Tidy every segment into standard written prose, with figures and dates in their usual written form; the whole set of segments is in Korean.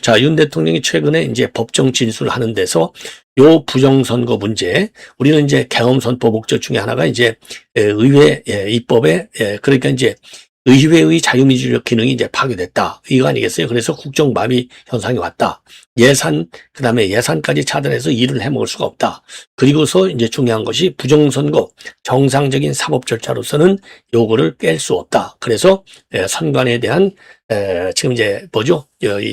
자, 윤 대통령이 최근에 이제 법정 진술을 하는 데서 요 부정선거 문제, 우리는 이제 계엄선포 목적 중에 하나가 이제 의회 입법에 그러니까 이제 의회의 자유민주적 기능이 이제 파괴됐다. 이거 아니겠어요? 그래서 국정마비 현상이 왔다. 그다음에 예산까지 차단해서 일을 해먹을 수가 없다. 그리고서 이제 중요한 것이 부정선거, 정상적인 사법 절차로서는 요거를 깰 수 없다. 그래서 선관에 대한 지금 이제 뭐죠?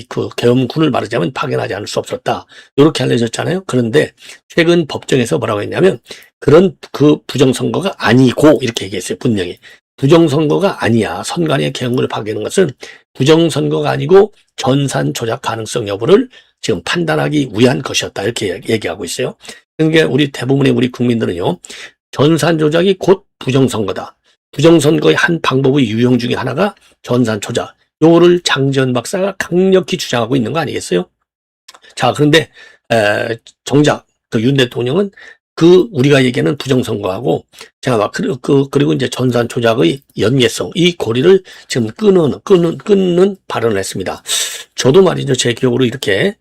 그 계엄군을 말하자면 파견하지 않을 수 없었다. 이렇게 알려졌잖아요. 그런데 최근 법정에서 뭐라고 했냐면 그런 그 부정선거가 아니고 이렇게 얘기했어요. 분명히. 부정선거가 아니야. 선관위의 계엄군을 파견하는 것은 부정선거가 아니고 전산 조작 가능성 여부를 지금 판단하기 위한 것이었다. 이렇게 얘기하고 있어요. 그러니까 우리 대부분의 우리 국민들은요. 전산 조작이 곧 부정선거다. 부정선거의 한 방법의 유형 중에 하나가 전산 조작. 요거를 장지원 박사가 강력히 주장하고 있는 거 아니겠어요? 자, 그런데 정작 그 윤 대통령은 그 우리가 얘기하는 부정선거하고 제가 그리고 이제 전산 조작의 연계성, 이 고리를 지금 끊는 발언을 했습니다. 저도 말이죠, 제 기억으로 이렇게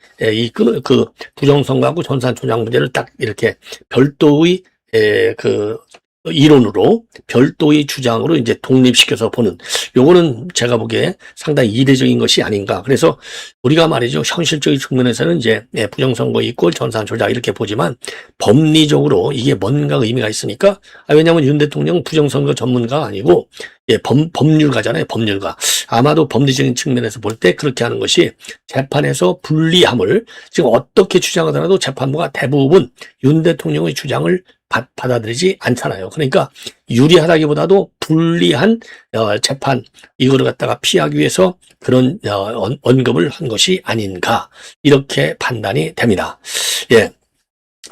그 부정선거하고 전산 조작 문제를 딱 이렇게 별도의 그 이론으로 별도의 주장으로 이제 독립시켜서 보는, 요거는 제가 보기에 상당히 이례적인 것이 아닌가. 그래서 우리가 말이죠, 현실적인 측면에서는 이제 부정선거 이꼴 전산 조작 이렇게 보지만 법리적으로 이게 뭔가 의미가 있으니까, 왜냐하면 윤 대통령 부정선거 전문가가 아니고 법률가잖아요. 법률가. 아마도 법리적인 측면에서 볼 때 그렇게 하는 것이 재판에서 불리함을 지금 어떻게 주장하더라도 재판부가 대부분 윤 대통령의 주장을 받아들이지 않잖아요. 그러니까 유리하다기보다도 불리한 재판, 이거를 갖다가 피하기 위해서 그런 언급을 한 것이 아닌가, 이렇게 판단이 됩니다. 예.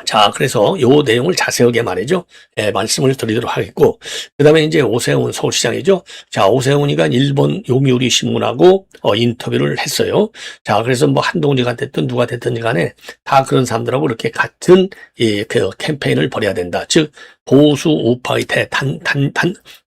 자, 그래서 요 내용을 자세하게 말이죠. 말씀을 드리도록 하겠고, 그 다음에 이제 오세훈 서울시장이죠. 자, 오세훈이가 일본 요미우리 신문하고 인터뷰를 했어요. 자, 그래서 뭐 한동훈이가 됐든 누가 됐든 간에 다 그런 사람들하고 이렇게 같은 그 캠페인을 벌여야 된다. 즉, 보수 우파의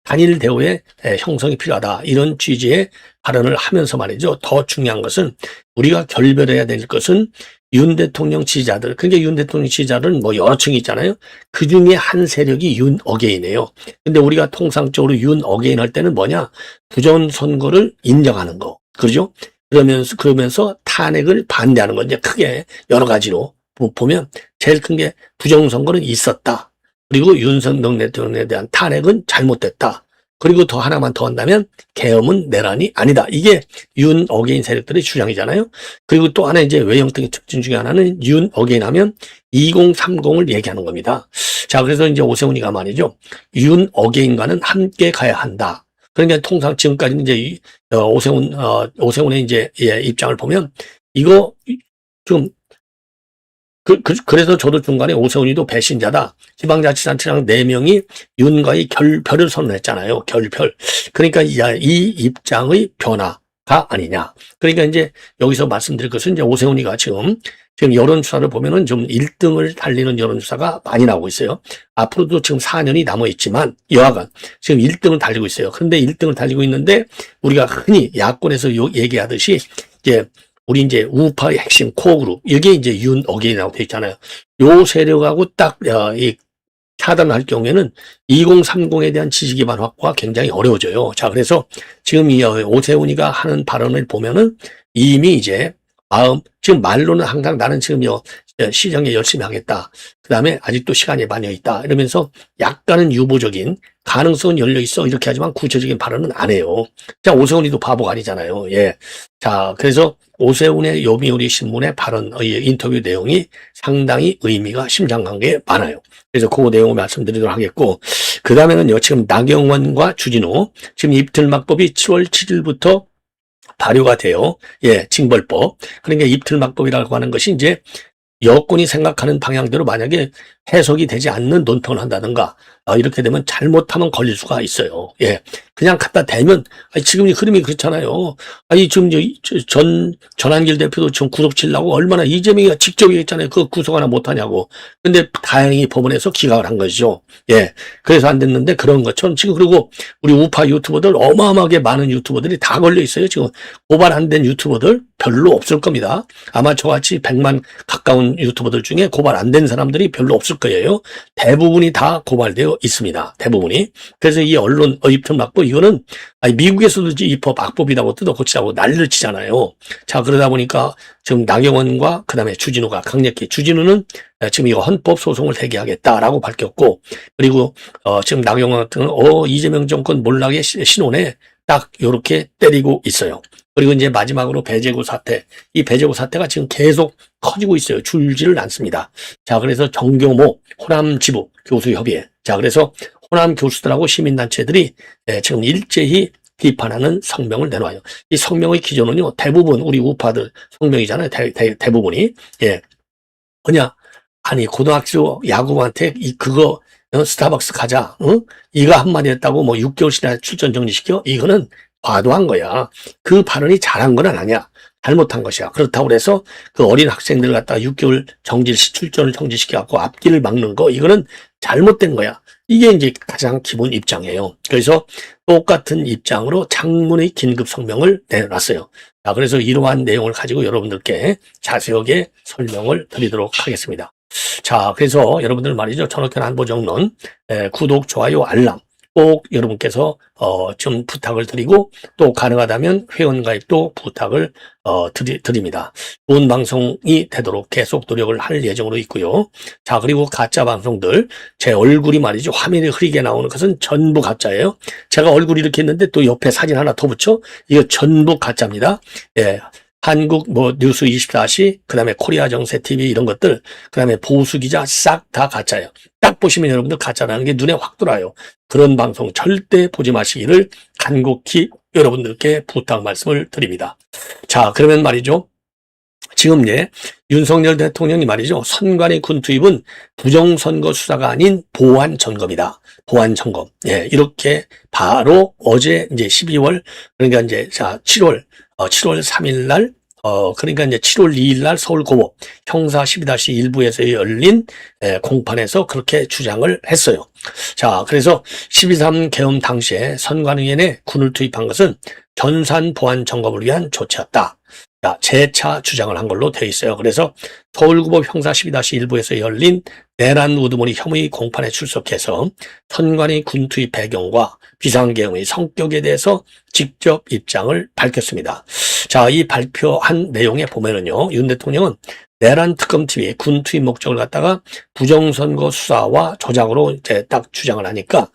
단일 대우의 형성이 필요하다. 이런 취지의 발언을 하면서 말이죠. 더 중요한 것은 우리가 결별해야 될 것은 윤 대통령 지지자들, 그러니까 윤 대통령 지지자들은 뭐 여러 층이 있잖아요. 그 중에 한 세력이 윤 어게인이에요. 근데 우리가 통상적으로 윤 어게인 할 때는 뭐냐? 부정선거를 인정하는 거. 그러죠? 그러면서 탄핵을 반대하는 건 이제 크게 여러 가지로 보면 제일 큰 게 부정선거는 있었다. 그리고 윤석열 대통령에 대한 탄핵은 잘못됐다. 그리고 더 하나만 더 한다면 계엄은 내란이 아니다. 이게 윤 어게인 세력들의 주장이잖아요. 그리고 또 하나 이제 외형적인 특징 중에 하나는 윤 어게인 하면 2030을 얘기하는 겁니다. 자, 그래서 이제 오세훈이가 말이죠. 윤 어게인과는 함께 가야 한다. 그러니까 통상 지금까지 이제 오세훈의 이제 입장을 보면 이거 좀 그래서 저도 중간에 오세훈이도 배신자다. 지방자치단체장 4명이 윤과의 결별을 선언했잖아요. 결별. 그러니까 이 입장의 변화가 아니냐. 그러니까 이제 여기서 말씀드릴 것은 이제 오세훈이가 지금 여론조사를 보면은 좀 1등을 달리는 여론조사가 많이 나오고 있어요. 앞으로도 지금 4년이 남아있지만 여하간 지금 1등을 달리고 있어요. 그런데 1등을 달리고 있는데 우리가 흔히 야권에서 얘기하듯이 우리 이제 우파의 핵심 코어그룹, 여기에 이제 윤 어게인이라고 되어 있잖아요. 요 세력하고 딱 차단할 경우에는 2030에 대한 지지 기반 확보가 굉장히 어려워져요. 자, 그래서 지금 이 오세훈이가 하는 발언을 보면은 이미 이제 지금 말로는 항상 나는 지금 시정에 열심히 하겠다. 그 다음에 아직도 시간이 많이 있다. 이러면서 약간은 유보적인 가능성은 열려 있어. 이렇게 하지만 구체적인 발언은 안 해요. 자, 오세훈이도 바보가 아니잖아요. 예. 자, 그래서 오세훈의 요미우리 신문의 발언, 인터뷰 내용이 상당히 의미가 심장한 게 많아요. 그래서 그 내용을 말씀드리도록 하겠고, 그 다음에는요, 지금 나경원과 주진우, 지금 입틀막법이 7월 7일부터 발효가 돼요. 예, 징벌법. 그러니까 입틀막법이라고 하는 것이 이제 여권이 생각하는 방향대로 만약에 해석이 되지 않는 논평을 한다든가 이렇게 되면 잘못하면 걸릴 수가 있어요. 예, 그냥 갖다 대면 지금 이 흐름이 그렇잖아요. 아니 지금 전한길 대표도 지금 구속 치려고 얼마나 이재명이가 직접 얘기했잖아요. 그 구속 하나 못하냐고. 근데 다행히 법원에서 기각을 한 것이죠. 예, 그래서 안 됐는데 그런 것처럼 지금 그리고 우리 우파 유튜버들 어마어마하게 많은 유튜버들이 다 걸려 있어요. 지금 고발 안 된 유튜버들 별로 없을 겁니다. 아마 저같이 100만 가까운 유튜버들 중에 고발 안 된 사람들이 별로 없을 거예요. 대부분이 다 고발되어 있습니다. 대부분이. 그래서 이 언론 입법 막법 이거는 미국에서도 이 법 악법이라고 뜯어고치자고 난리를 치잖아요. 자, 그러다 보니까 지금 나경원과 그다음에 주진우가 강력히 주진우는 지금 이거 헌법 소송을 제기하겠다라고 밝혔고 그리고 지금 나경원 같은 경우는 이재명 정권 몰락의 신호네 딱 요렇게 때리고 있어요. 그리고 이제 마지막으로 배재구 사태. 이 배재구 사태가 지금 계속 커지고 있어요. 줄지를 않습니다. 자, 그래서 정경모 호남지부 교수협의회. 자, 그래서 호남 교수들하고 시민단체들이 지금 일제히 비판하는 성명을 내놓아요. 이 성명의 기조는요, 대부분 우리 우파들 성명이잖아요. 대부분이. 예. 뭐냐? 아니, 고등학교 야구부한테 그거 스타벅스 가자. 응? 이거 한마디 했다고 뭐 6개월씩이나 출전 정지시켜? 이거는 과도한 거야. 그 발언이 잘한 건 아니야. 잘못한 것이야. 그렇다고 해서 그 어린 학생들 갖다가 6개월 출전을 정지시켜갖고 앞길을 막는 거, 이거는 잘못된 거야. 이게 이제 가장 기본 입장이에요. 그래서 똑같은 입장으로 장문의 긴급 성명을 내놨어요. 자, 그래서 이러한 내용을 가지고 여러분들께 자세하게 설명을 드리도록 하겠습니다. 자, 그래서 여러분들 말이죠. 전학현 안보정론 구독, 좋아요, 알람 꼭 여러분께서 좀 부탁을 드리고 또 가능하다면 회원가입도 부탁을 드립니다. 좋은 방송이 되도록 계속 노력을 할 예정으로 있고요. 자, 그리고 가짜 방송들 제 얼굴이 말이죠. 화면에 흐리게 나오는 것은 전부 가짜예요. 제가 얼굴 이렇게 했는데 또 옆에 사진 하나 더 붙여. 이거 전부 가짜입니다. 예. 한국 뉴스 24시, 그 다음에 코리아 정세 TV 이런 것들, 그 다음에 보수 기자 싹 다 가짜예요. 딱 보시면 여러분들 가짜라는 게 눈에 확 들어와요. 그런 방송 절대 보지 마시기를 간곡히 여러분들께 부탁 말씀을 드립니다. 자, 그러면 말이죠. 지금 윤석열 대통령이 말이죠. 선관위 군 투입은 부정선거 수사가 아닌 보안 점검이다. 보안 점검. 예, 이렇게 바로 어제 이제 12월, 그러니까 이제 7월 3일 날, 그러니까 이제 7월 2일 날 서울고법 형사 12-1부에서 열린 공판에서 그렇게 주장을 했어요. 자, 그래서 12.3 계엄 당시에 선관위에 군을 투입한 것은 견산 보안 점검을 위한 조치였다. 자, 재차 주장을 한 걸로 되어 있어요. 그래서 서울고법 형사 12-1부에서 열린 내란 우두머리 혐의 공판에 출석해서 선관위 군 투입 배경과 비상계엄의 성격에 대해서 직접 입장을 밝혔습니다. 자, 이 발표한 내용에 보면은요, 윤 대통령은 내란 특검팀이 군 투입 목적을 갖다가 부정선거 수사와 조작으로 이제 딱 주장을 하니까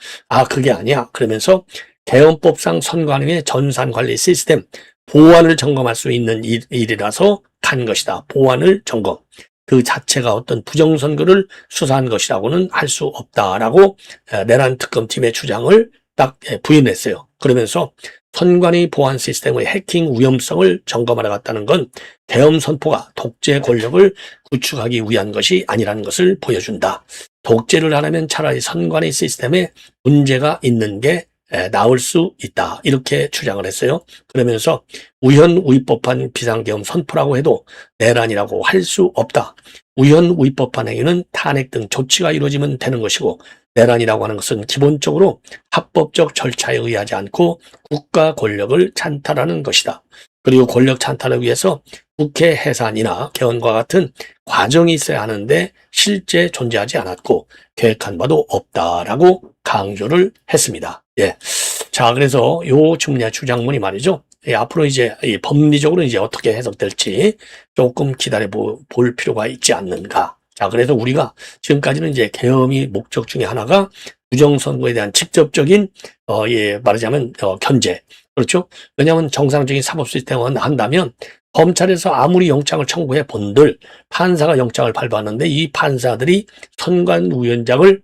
그게 아니야. 그러면서 계엄법상 선관위의 전산관리 시스템 보안을 점검할 수 있는 일이라서 간 것이다. 보안을 점검. 그 자체가 어떤 부정선거를 수사한 것이라고는 할 수 없다라고 내란 특검팀의 주장을 딱 부인했어요. 그러면서 선관위 보안 시스템의 해킹 위험성을 점검하러 갔다는 건 계엄 선포가 독재 권력을 구축하기 위한 것이 아니라는 것을 보여준다. 독재를 하려면 차라리 선관위 시스템에 문제가 있는 게 나올 수 있다. 이렇게 주장을 했어요. 그러면서 우현우입법한 비상계엄 선포라고 해도 내란이라고 할 수 없다. 우현우입법한 행위는 탄핵 등 조치가 이루어지면 되는 것이고 내란이라고 하는 것은 기본적으로 합법적 절차에 의하지 않고 국가 권력을 찬탈하는 것이다. 그리고 권력 찬탈을 위해서 국회 해산이나 개헌과 같은 과정이 있어야 하는데 실제 존재하지 않았고 계획한 바도 없다라고 강조를 했습니다. 예. 자, 그래서 요 주장문이 말이죠. 앞으로 이제 법리적으로 이제 어떻게 해석될지 조금 기다려 볼 필요가 있지 않는가. 자, 그래서 우리가 지금까지는 이제 계엄이 목적 중에 하나가 부정선거에 대한 직접적인 말하자면 견제. 그렇죠? 왜냐하면 정상적인 사법 시스템을 한다면 검찰에서 아무리 영장을 청구해 본들 판사가 영장을 발부하는데 이 판사들이 선관위원장을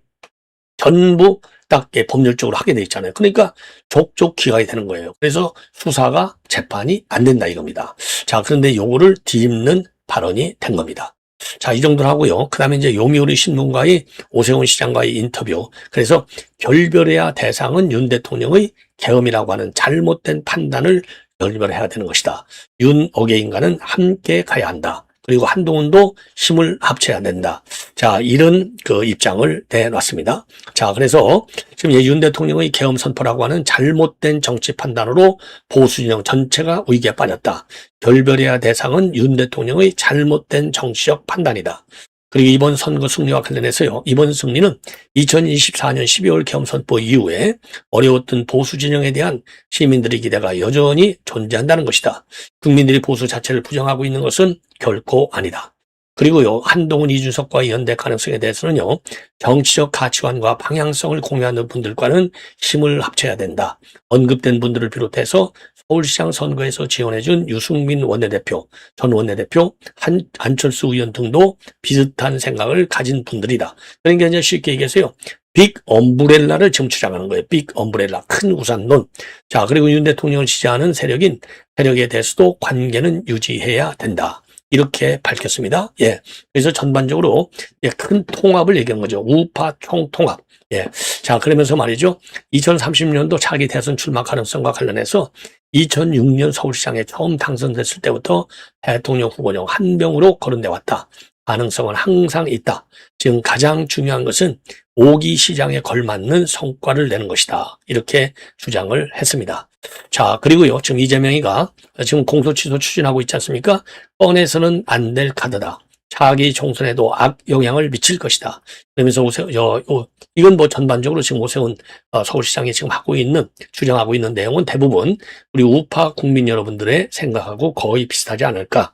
전부 딱 법률적으로 하게 돼 있잖아요. 그러니까 족족 기각이 되는 거예요. 그래서 수사가 재판이 안 된다 이겁니다. 자, 그런데 요거를 뒤집는 발언이 된 겁니다. 자, 이 정도로 하고요. 그 다음에 이제 요미우리 신문과의 오세훈 시장과의 인터뷰. 그래서 결별해야 대상은 윤 대통령의 계엄이라고 하는 잘못된 판단을 결별해야 되는 것이다. 윤 어게인과는 함께 가야 한다. 그리고 한동훈도 힘을 합쳐야 된다. 자, 이런 그 입장을 내놨습니다. 자, 그래서 지금 윤 대통령의 계엄 선포라고 하는 잘못된 정치 판단으로 보수 진영 전체가 위기에 빠졌다. 결별해야 대상은 윤 대통령의 잘못된 정치적 판단이다. 그리고 이번 선거 승리와 관련해서요. 이번 승리는 2024년 12월 계엄 선포 이후에 어려웠던 보수 진영에 대한 시민들의 기대가 여전히 존재한다는 것이다. 국민들이 보수 자체를 부정하고 있는 것은 결코 아니다. 그리고요. 한동훈 이준석과의 연대 가능성에 대해서는요. 정치적 가치관과 방향성을 공유하는 분들과는 힘을 합쳐야 된다. 언급된 분들을 비롯해서 서울시장 선거에서 지원해준 유승민 원내대표, 전 원내대표, 안철수 의원 등도 비슷한 생각을 가진 분들이다. 그러니까 이제 쉽게 얘기해서요. 빅 엄브렐라를 지금 주장하는 거예요. 빅 엄브렐라, 큰 우산론. 자, 그리고 윤 대통령을 지지하는 세력에 대해서도 관계는 유지해야 된다. 이렇게 밝혔습니다. 예. 그래서 전반적으로 큰 통합을 얘기한 거죠. 우파 총통합. 예. 자, 그러면서 말이죠. 2030년도 차기 대선 출마 가능성과 관련해서 2006년 서울시장에 처음 당선됐을 때부터 대통령 후보령 한 명으로 거론돼 왔다. 가능성은 항상 있다. 지금 가장 중요한 것은 5기 시장에 걸맞는 성과를 내는 것이다. 이렇게 주장을 했습니다. 자, 그리고요. 지금 이재명이가 지금 공소 취소 추진하고 있지 않습니까? 뻔해서는 안 될 카드다. 차기 총선에도 악영향을 미칠 것이다. 그러면서 이건 뭐 전반적으로 지금 오세훈 서울시장이 지금 주장하고 있는 내용은 대부분 우리 우파 국민 여러분들의 생각하고 거의 비슷하지 않을까.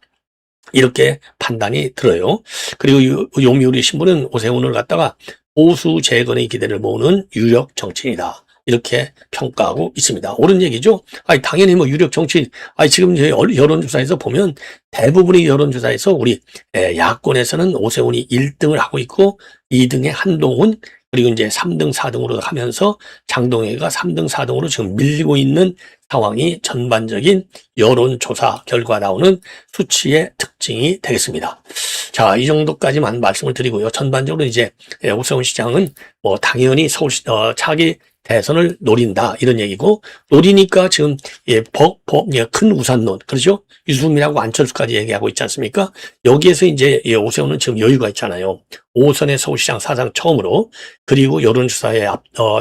이렇게 판단이 들어요. 그리고 요미우리 신문은 오세훈을 갖다가 보수 재건의 기대를 모으는 유력 정치인이다. 이렇게 평가하고 있습니다. 옳은 얘기죠? 아니, 당연히 뭐 유력 정치인, 지금 여론조사에서 보면 대부분의 여론조사에서 우리 야권에서는 오세훈이 1등을 하고 있고 2등에 한동훈, 그리고 이제 3등, 4등으로 하면서 장동혁이가 3등, 4등으로 지금 밀리고 있는 상황이 전반적인 여론조사 결과 나오는 수치의 특징이 되겠습니다. 자, 이 정도까지만 말씀을 드리고요. 전반적으로 이제 오세훈 시장은 뭐 당연히 차기 대선을 노린다 이런 얘기고, 노리니까 지금 큰 우산론, 그렇죠? 유승민하고 안철수까지 얘기하고 있지 않습니까? 여기에서 이제 오세훈은 지금 여유가 있잖아요. 5선의 서울시장 사상 처음으로, 그리고 여론조사에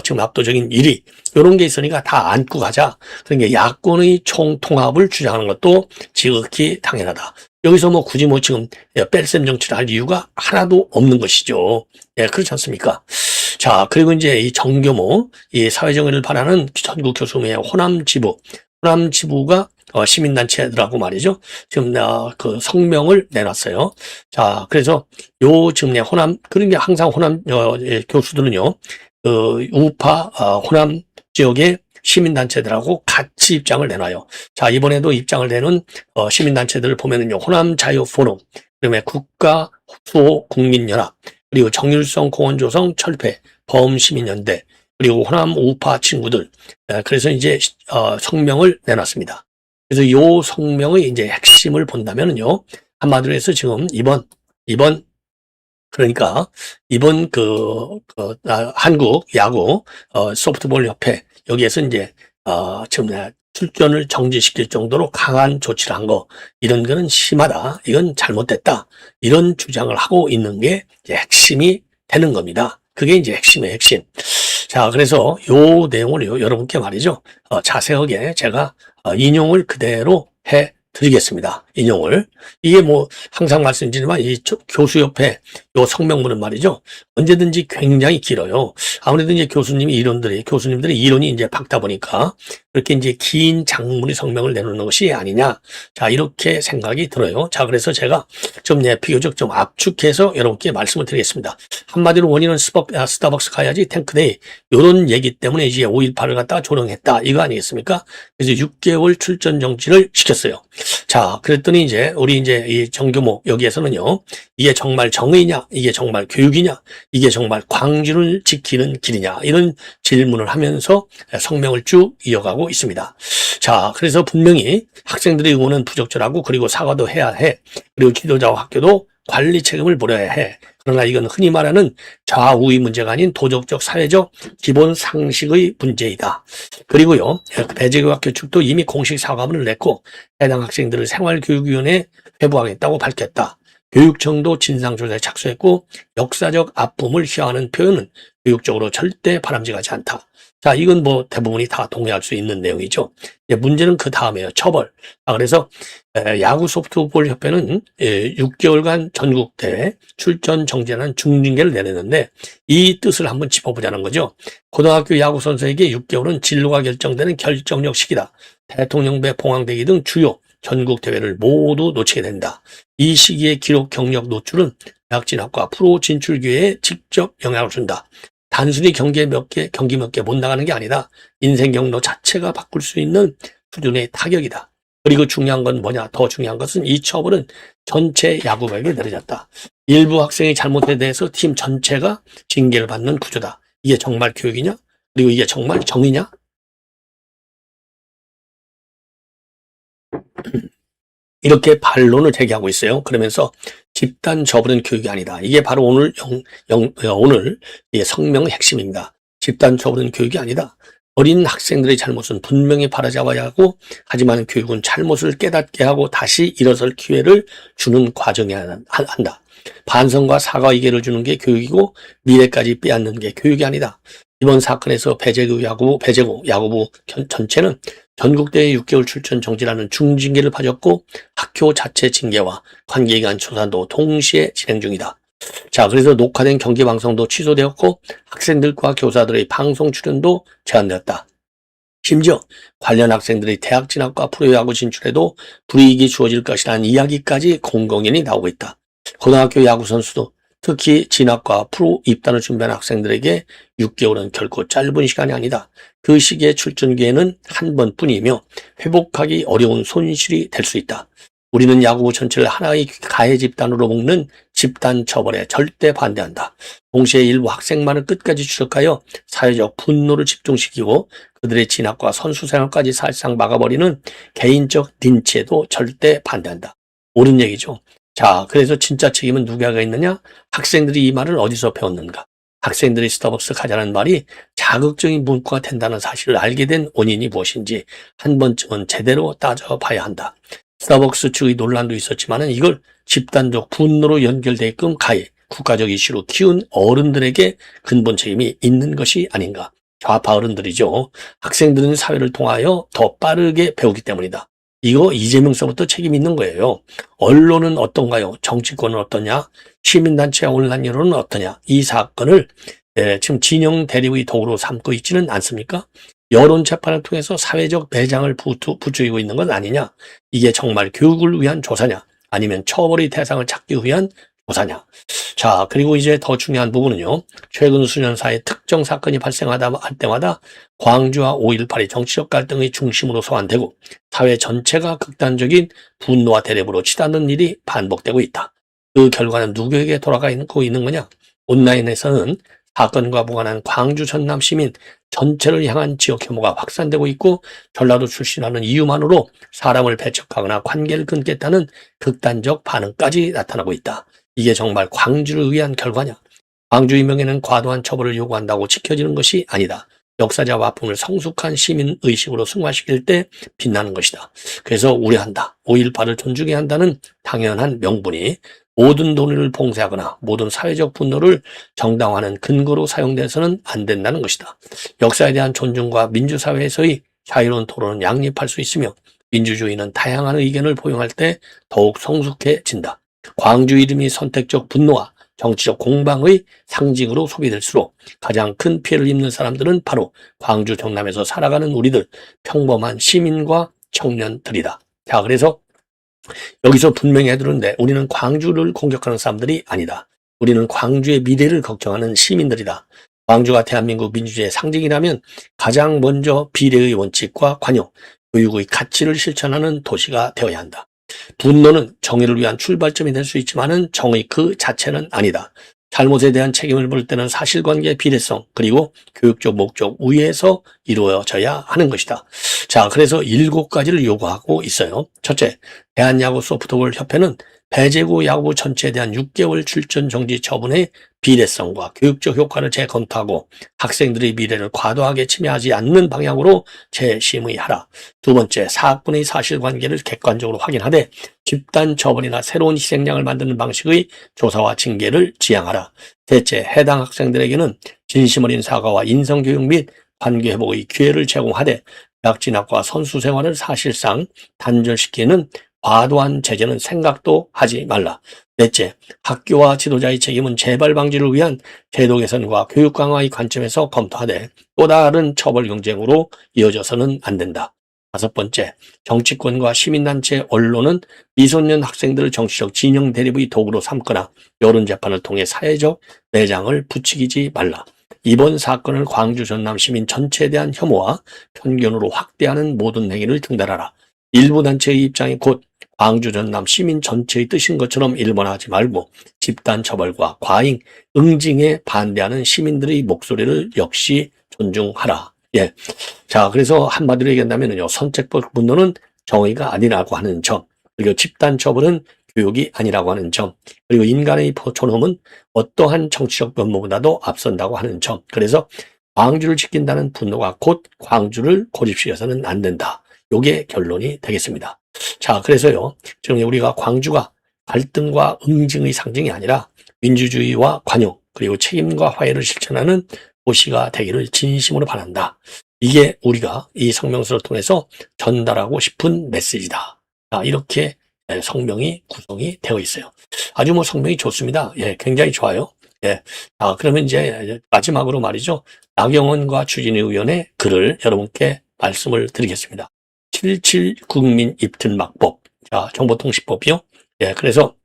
지금 압도적인 1위 이런 게 있으니까 다 안고 가자. 그러니까 야권의 총통합을 주장하는 것도 지극히 당연하다. 여기서 뭐 굳이 뭐 지금 뺄셈 정치를 할 이유가 하나도 없는 것이죠. 예, 그렇지 않습니까? 자, 그리고 이제 이 정교모, 이 사회정의를 바라는 전국 교수회의 호남지부가 시민단체들하고 말이죠. 지금 그 성명을 내놨어요. 자, 그래서 지금 그러니까 항상 호남 교수들은요, 우파 호남 지역의 시민단체들하고 같이 입장을 내놔요. 자, 이번에도 입장을 내는 시민단체들을 보면은요, 호남자유포럼, 그다음에 국가수호국민연합, 그리고 정율성 공원조성 철폐 범시민연대, 그리고 호남 우파 친구들. 그래서 이제 성명을 내놨습니다. 그래서 요 성명의 이제 핵심을 본다면은요, 한마디로 해서 지금 이번 한국 야구 소프트볼 협회 여기에서 이제 지금 출전을 정지시킬 정도로 강한 조치를 한 거, 이런 거는 심하다, 이건 잘못됐다, 이런 주장을 하고 있는 게 이제 핵심이 되는 겁니다. 그게 이제 핵심의 핵심. 자, 그래서 요 내용을 여러분께 말이죠, 자세하게 제가 인용을 그대로 해 드리겠습니다. 인용을. 이게 뭐 항상 말씀드리지만 이 교수협회 요 성명문은 말이죠, 언제든지 굉장히 길어요. 아무래도 이제 교수님들의 이론이 이제 밝다 보니까 그렇게 이제 긴 장문의 성명을 내놓는 것이 아니냐. 자, 이렇게 생각이 들어요. 자, 그래서 제가 좀 비교적 좀 압축해서 여러분께 말씀을 드리겠습니다. 한마디로 원인은 스타벅스 가야지 탱크데이, 요런 얘기 때문에 이제 5.18을 갖다가 조롱했다, 이거 아니겠습니까? 그래서 6개월 출전 정지를 시켰어요. 자, 그랬더니 이제 우리 이제 이 정교모 여기에서는요, 이게 정말 정의냐, 이게 정말 교육이냐, 이게 정말 광주를 지키는 길이냐, 이런 질문을 하면서 성명을 쭉 이어가고 있습니다. 자, 그래서 분명히 학생들의 응원은 부적절하고, 그리고 사과도 해야 해, 그리고 지도자와 학교도 관리 책임을 물어야 해. 그러나 이건 흔히 말하는 좌우의 문제가 아닌 도덕적, 사회적 기본 상식의 문제이다. 그리고요, 배재교학교 측도 이미 공식 사과문을 냈고 해당 학생들을 생활교육위원회에 회부하겠다고 밝혔다. 교육청도 진상조사에 착수했고 역사적 아픔을 희화하는 표현은 교육적으로 절대 바람직하지 않다. 자, 이건 뭐 대부분이 다 동의할 수 있는 내용이죠. 문제는 그 다음에요. 처벌. 그래서 야구 소프트볼 협회는 6개월간 전국대회 출전 정지하는 중징계를 내렸는데 이 뜻을 한번 짚어보자는 거죠. 고등학교 야구 선수에게 6개월은 진로가 결정되는 결정력 시기다. 대통령배, 봉황대기 등 주요 전국 대회를 모두 놓치게 된다. 이 시기의 기록 경력 노출은 대학 진학과 프로 진출 기회에 직접 영향을 준다. 단순히 경기 몇 개 못 나가는 게 아니다. 인생 경로 자체가 바꿀 수 있는 수준의 타격이다. 그리고 중요한 건 뭐냐? 더 중요한 것은 이 처벌은 전체 야구부에게 내려졌다. 일부 학생의 잘못에 대해서 팀 전체가 징계를 받는 구조다. 이게 정말 교육이냐? 그리고 이게 정말 정의냐? 이렇게 반론을 제기하고 있어요. 그러면서 집단 처벌은 교육이 아니다. 이게 바로 오늘 성명의 핵심입니다. 집단 처벌은 교육이 아니다. 어린 학생들의 잘못은 분명히 바로잡아야 하고 하지만 교육은 잘못을 깨닫게 하고 다시 일어설 기회를 주는 과정이어야 한다. 반성과 사과 이계를 주는 게 교육이고 미래까지 빼앗는 게 교육이 아니다. 이번 사건에서 배재고 야구부 전체는 전국대회 6개월 출전 정지라는 중징계를 받았고 학교 자체 징계와 관계기관 조사도 동시에 진행 중이다. 자, 그래서 녹화된 경기 방송도 취소되었고 학생들과 교사들의 방송 출연도 제한되었다. 심지어 관련 학생들의 대학 진학과 프로야구 진출에도 불이익이 주어질 것이라는 이야기까지 공공연히 나오고 있다. 고등학교 야구 선수도 특히 진학과 프로 입단을 준비하는 학생들에게 6개월은 결코 짧은 시간이 아니다. 그 시기의 출전 기회는 한 번뿐이며 회복하기 어려운 손실이 될 수 있다. 우리는 야구부 전체를 하나의 가해 집단으로 묶는 집단 처벌에 절대 반대한다. 동시에 일부 학생만을 끝까지 추적하여 사회적 분노를 집중시키고 그들의 진학과 선수 생활까지 사실상 막아버리는 개인적 린치에도 절대 반대한다. 옳은 얘기죠. 자, 그래서 진짜 책임은 누가 있느냐? 학생들이 이 말을 어디서 배웠는가? 학생들이 스타벅스 가자는 말이 자극적인 문구가 된다는 사실을 알게 된 원인이 무엇인지 한 번쯤은 제대로 따져봐야 한다. 스타벅스 측의 논란도 있었지만 이걸 집단적 분노로 연결되게끔 가해 국가적 이슈로 키운 어른들에게 근본 책임이 있는 것이 아닌가. 좌파 어른들이죠. 학생들은 사회를 통하여 더 빠르게 배우기 때문이다. 이거 이재명서부터 책임 있는 거예요. 언론은 어떤가요? 정치권은 어떠냐? 시민단체와 온라인 여론은 어떠냐? 이 사건을 지금 진영 대립의 도구로 삼고 있지는 않습니까? 여론 재판을 통해서 사회적 배장을 부추기고 있는 건 아니냐? 이게 정말 교육을 위한 조사냐? 아니면 처벌의 대상을 찾기 위한 조사냐? 자, 그리고 이제 더 중요한 부분은요. 최근 수년 사이에 특정 사건이 발생하다 할 때마다 광주와 5.18이 정치적 갈등의 중심으로 소환되고 사회 전체가 극단적인 분노와 대립으로 치닫는 일이 반복되고 있다. 그 결과는 누구에게 돌아가고 있는 거냐? 온라인에서는 사건과 무관한 광주 전남 시민 전체를 향한 지역 혐오가 확산되고 있고 전라도 출신이라는 이유만으로 사람을 배척하거나 관계를 끊겠다는 극단적 반응까지 나타나고 있다. 이게 정말 광주를 위한 결과냐? 광주의 명예는 과도한 처벌을 요구한다고 지켜지는 것이 아니다. 역사적 아픔을 성숙한 시민의식으로 승화시킬 때 빛나는 것이다. 그래서 우려한다. 5.18을 존중해야 한다는 당연한 명분이 모든 논의를 봉쇄하거나 모든 사회적 분노를 정당화하는 근거로 사용돼서는 안 된다는 것이다. 역사에 대한 존중과 민주사회에서의 자유로운 토론은 양립할 수 있으며 민주주의는 다양한 의견을 포용할 때 더욱 성숙해진다. 광주 이름이 선택적 분노와 정치적 공방의 상징으로 소비될수록 가장 큰 피해를 입는 사람들은 바로 광주 경남에서 살아가는 우리들 평범한 시민과 청년들이다. 자, 그래서 여기서 분명히 해두는데 우리는 광주를 공격하는 사람들이 아니다. 우리는 광주의 미래를 걱정하는 시민들이다. 광주가 대한민국 민주주의의 상징이라면 가장 먼저 비례의 원칙과 관용, 교육의 가치를 실천하는 도시가 되어야 한다. 분노는 정의를 위한 출발점이 될 수 있지만은 정의 그 자체는 아니다. 잘못에 대한 책임을 물 때는 사실관계 비례성 그리고 교육적 목적 위에서 이루어져야 하는 것이다. 자, 그래서 7가지를 요구하고 있어요. 첫째, 대한야구 소프트볼 협회는 배제구 야구부 전체에 대한 6개월 출전 정지 처분의 비례성과 교육적 효과를 재검토하고 학생들의 미래를 과도하게 침해하지 않는 방향으로 재심의하라. 두 번째, 사건의 사실관계를 객관적으로 확인하되 집단 처벌이나 새로운 희생양을 만드는 방식의 조사와 징계를 지향하라. 셋째, 해당 학생들에게는 진심 어린 사과와 인성교육 및 관계회복의 기회를 제공하되 대학 진학과 선수 생활을 사실상 단절시키는 과도한 제재는 생각도 하지 말라. 넷째, 학교와 지도자의 책임은 재발 방지를 위한 제도 개선과 교육 강화의 관점에서 검토하되 또 다른 처벌 경쟁으로 이어져서는 안 된다. 다섯 번째, 정치권과 시민단체, 언론은 미소년 학생들을 정치적 진영 대립의 도구로 삼거나 여론 재판을 통해 사회적 매장을 부추기지 말라. 이번 사건을 광주 전남 시민 전체에 대한 혐오와 편견으로 확대하는 모든 행위를 중단하라. 일부 단체의 입장이 곧 광주 전남 시민 전체의 뜻인 것처럼 일반화하지 말고 집단 처벌과 과잉, 응징에 반대하는 시민들의 목소리를 역시 존중하라. 예. 자, 그래서 한마디로 얘기한다면요. 선택적 분노는 정의가 아니라고 하는 점, 그리고 집단 처벌은 교육이 아니라고 하는 점, 그리고 인간의 존엄은 어떠한 정치적 면모보다도 앞선다고 하는 점. 그래서 광주를 지킨다는 분노가 곧 광주를 고립시켜서는 안 된다. 요게 결론이 되겠습니다. 자, 그래서요, 지금 우리가 광주가 갈등과 응징의 상징이 아니라 민주주의와 관용, 그리고 책임과 화해를 실천하는 도시가 되기를 진심으로 바란다. 이게 우리가 이 성명서를 통해서 전달하고 싶은 메시지다. 자, 이렇게 성명이 구성이 되어 있어요. 아주 뭐 성명이 좋습니다. 예, 굉장히 좋아요. 예. 그러면 이제 마지막으로 말이죠. 나경원과 추진희 의원의 글을 여러분께 말씀을 드리겠습니다. 77 국민 입틀막법. 자, 정보통신법이요. 예, 그래서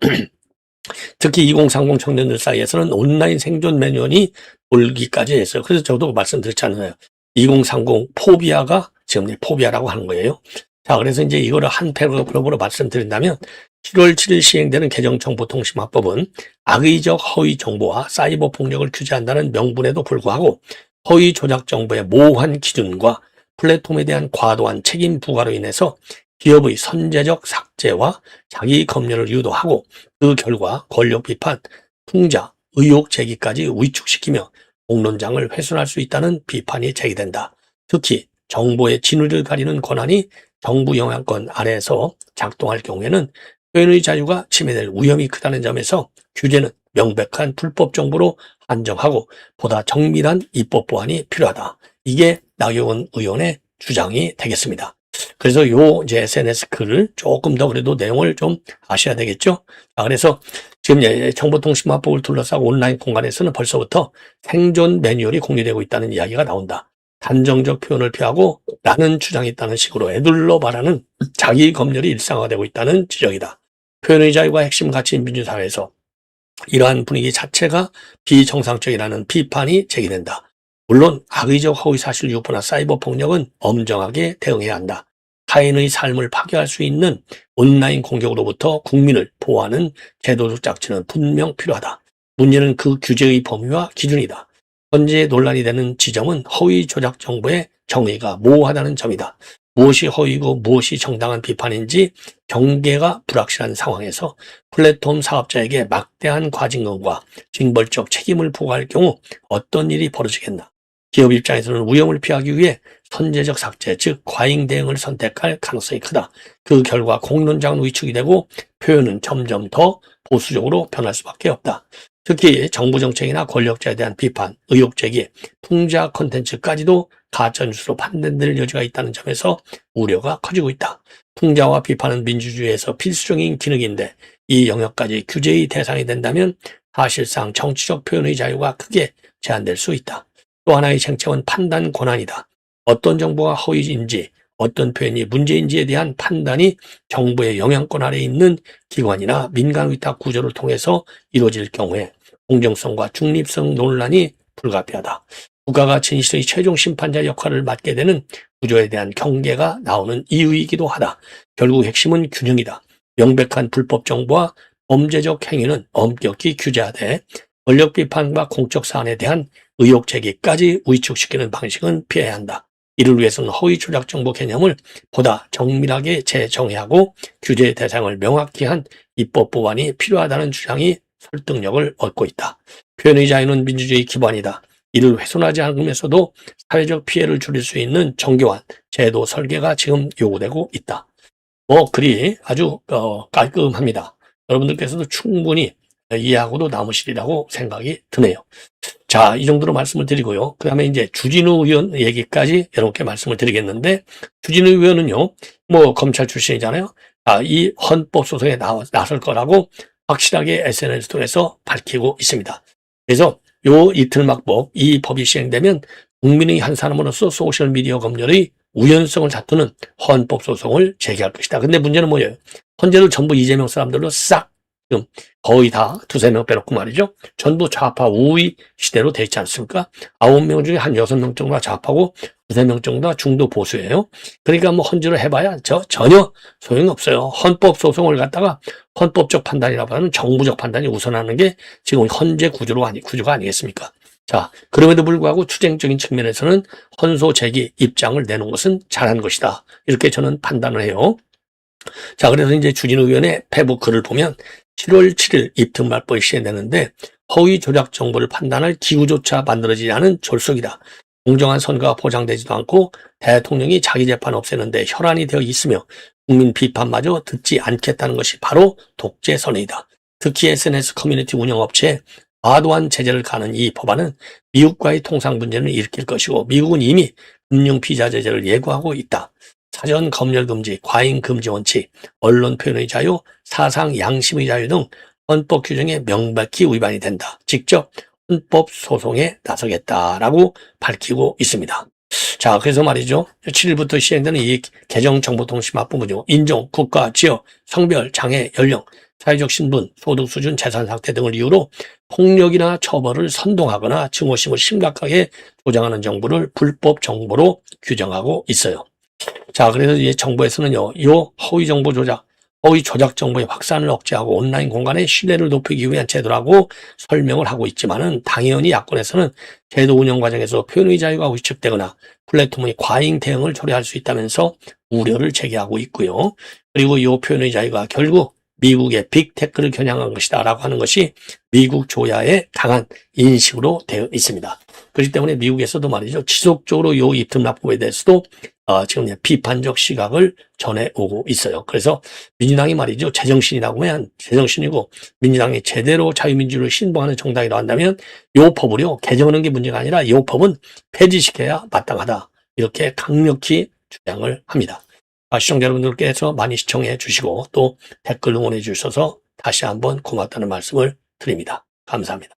특히 2030 청년들 사이에서는 온라인 생존 매뉴얼이 돌기까지 했어요. 그래서 저도 말씀드렸잖아요. 2030 포비아가 지금 포비아라고 하는 거예요. 자, 그래서 이제 이거를 한 패러그래프로 말씀드린다면 7월 7일 시행되는 개정정보통신망법은 악의적 허위 정보와 사이버 폭력을 규제한다는 명분에도 불구하고 허위 조작 정보의 모호한 기준과 플랫폼에 대한 과도한 책임 부과로 인해서 기업의 선제적 삭제와 자기 검열을 유도하고 그 결과 권력 비판, 풍자, 의혹 제기까지 위축시키며 공론장을 훼손할 수 있다는 비판이 제기된다. 특히 정보의 진위를 가리는 권한이 정부 영향권 아래에서 작동할 경우에는 표현의 자유가 침해될 위험이 크다는 점에서 규제는 명백한 불법 정보로 한정하고 보다 정밀한 입법 보완이 필요하다. 이게 나경원 의원의 주장이 되겠습니다. 그래서 요 이제 SNS 글을 조금 더 그래도 내용을 좀 아셔야 되겠죠. 그래서 지금 정보통신망법을 둘러싸고 온라인 공간에서는 벌써부터 생존 매뉴얼이 공유되고 있다는 이야기가 나온다. 단정적 표현을 피하고 라는 주장이 있다는 식으로 애둘러 말하는 자기 검열이 일상화되고 있다는 지적이다. 표현의 자유가 핵심 가치인 민주사회에서 이러한 분위기 자체가 비정상적이라는 비판이 제기된다. 물론 악의적 허위사실 유포나 사이버 폭력은 엄정하게 대응해야 한다. 타인의 삶을 파괴할 수 있는 온라인 공격으로부터 국민을 보호하는 제도적 장치는 분명 필요하다. 문제는 그 규제의 범위와 기준이다. 현재 논란이 되는 지점은 허위 조작 정보의 정의가 모호하다는 점이다. 무엇이 허위고 무엇이 정당한 비판인지 경계가 불확실한 상황에서 플랫폼 사업자에게 막대한 과징금과 징벌적 책임을 부과할 경우 어떤 일이 벌어지겠나. 기업 입장에서는 위험을 피하기 위해 선제적 삭제, 즉 과잉 대응을 선택할 가능성이 크다. 그 결과 공론장은 위축이 되고 표현은 점점 더 보수적으로 변할 수밖에 없다. 특히 정부 정책이나 권력자에 대한 비판, 의혹 제기, 풍자 콘텐츠까지도 가짜뉴스로 판단될 여지가 있다는 점에서 우려가 커지고 있다. 풍자와 비판은 민주주의에서 필수적인 기능인데 이 영역까지 규제의 대상이 된다면 사실상 정치적 표현의 자유가 크게 제한될 수 있다. 또 하나의 쟁점은 판단 권한이다. 어떤 정보가 허위인지, 어떤 표현이 문제인지에 대한 판단이 정부의 영향권 아래에 있는 기관이나 민간의탁 구조를 통해서 이루어질 경우에 공정성과 중립성 논란이 불가피하다. 국가가 진실의 최종 심판자 역할을 맡게 되는 구조에 대한 경계가 나오는 이유이기도 하다. 결국 핵심은 균형이다. 명백한 불법 정보와 범죄적 행위는 엄격히 규제하되 권력 비판과 공적 사안에 대한 의혹 제기까지 위축시키는 방식은 피해야 한다. 이를 위해서는 허위 조작 정보 개념을 보다 정밀하게 재정의하고 규제 대상을 명확히 한 입법 보완이 필요하다는 주장이 설득력을 얻고 있다. 표현의 자유는 민주주의 기반이다. 이를 훼손하지 않으면서도 사회적 피해를 줄일 수 있는 정교한 제도 설계가 지금 요구되고 있다. 글이 아주 깔끔합니다. 여러분들께서도 충분히 이해하고도 남으시리라고 생각이 드네요. 자, 이 정도로 말씀을 드리고요. 그 다음에 이제 주진우 의원 얘기까지 여러분께 말씀을 드리겠는데, 주진우 의원은요, 검찰 출신이잖아요. 이 헌법소송에 나설 거라고 확실하게 SNS 통해서 밝히고 있습니다. 그래서 요 이틀막법, 이 법이 시행되면 국민의 한 사람으로서 소셜미디어 검열의 우연성을 다투는 헌법소송을 제기할 것이다. 근데 문제는 뭐예요? 헌재를 전부 이재명 사람들로 싹, 지금 거의 다 두세 명 빼놓고 말이죠. 전부 좌파 우위 시대로 돼 있지 않습니까? 9명 중에 한 6명 정도가 좌파고 두세 명 정도가 중도 보수예요. 그러니까 헌재로 해봐야 전혀 소용이 없어요. 헌법소송을 갖다가 헌법적 판단이라고 하는 정부적 판단이 우선하는 게 지금 헌재 구조가 아니겠습니까? 자, 그럼에도 불구하고 투쟁적인 측면에서는 헌소 제기 입장을 내놓은 것은 잘한 것이다. 이렇게 저는 판단을 해요. 자, 그래서 이제 주진우 의원의 페북 글을 보면 7월 7일 입특말법이 시행되는데 허위 조작 정보를 판단할 기구조차 만들어지지 않은 졸속이다. 공정한 선거가 보장되지도 않고 대통령이 자기 재판 없애는데 혈안이 되어 있으며 국민 비판마저 듣지 않겠다는 것이 바로 독재선언이다. 특히 SNS 커뮤니티 운영업체에 과도한 제재를 가는 이 법안은 미국과의 통상 문제를 일으킬 것이고 미국은 이미 금융 비자 제재를 예고하고 있다. 사전 검열 금지, 과잉 금지 원칙, 언론 표현의 자유, 사상 양심의 자유 등 헌법 규정에 명백히 위반이 된다. 직접 헌법 소송에 나서겠다라고 밝히고 있습니다. 자, 그래서 말이죠. 7일부터 시행되는 이 개정정보통신법은요, 인종, 국가, 지역, 성별, 장애, 연령, 사회적 신분, 소득 수준, 재산 상태 등을 이유로 폭력이나 처벌을 선동하거나 증오심을 심각하게 조장하는 정보를 불법 정보로 규정하고 있어요. 자, 그래서 이제 정부에서는요, 이 허위 정보 조작, 허위 조작 정보의 확산을 억제하고 온라인 공간의 신뢰를 높이기 위한 제도라고 설명을 하고 있지만은 당연히 야권에서는 제도 운영 과정에서 표현의 자유가 위축되거나 플랫폼의 과잉 대응을 초래할 수 있다면서 우려를 제기하고 있고요. 그리고 이 표현의 자유가 결국 미국의 빅테크를 겨냥한 것이다 라고 하는 것이 미국 조야의 강한 인식으로 되어 있습니다. 그렇기 때문에 미국에서도 말이죠. 지속적으로 이 입특납법에 대해서도 지금 비판적 시각을 전해오고 있어요. 그래서 민주당이 말이죠. 제정신이라고 하면 제정신이고 민주당이 제대로 자유민주를 신봉하는 정당이라고 한다면 이 법을요. 개정하는 게 문제가 아니라 이 법은 폐지시켜야 마땅하다. 이렇게 강력히 주장을 합니다. 시청자 여러분들께서 많이 시청해 주시고 또 댓글 응원해 주셔서 다시 한번 고맙다는 말씀을 드립니다. 감사합니다.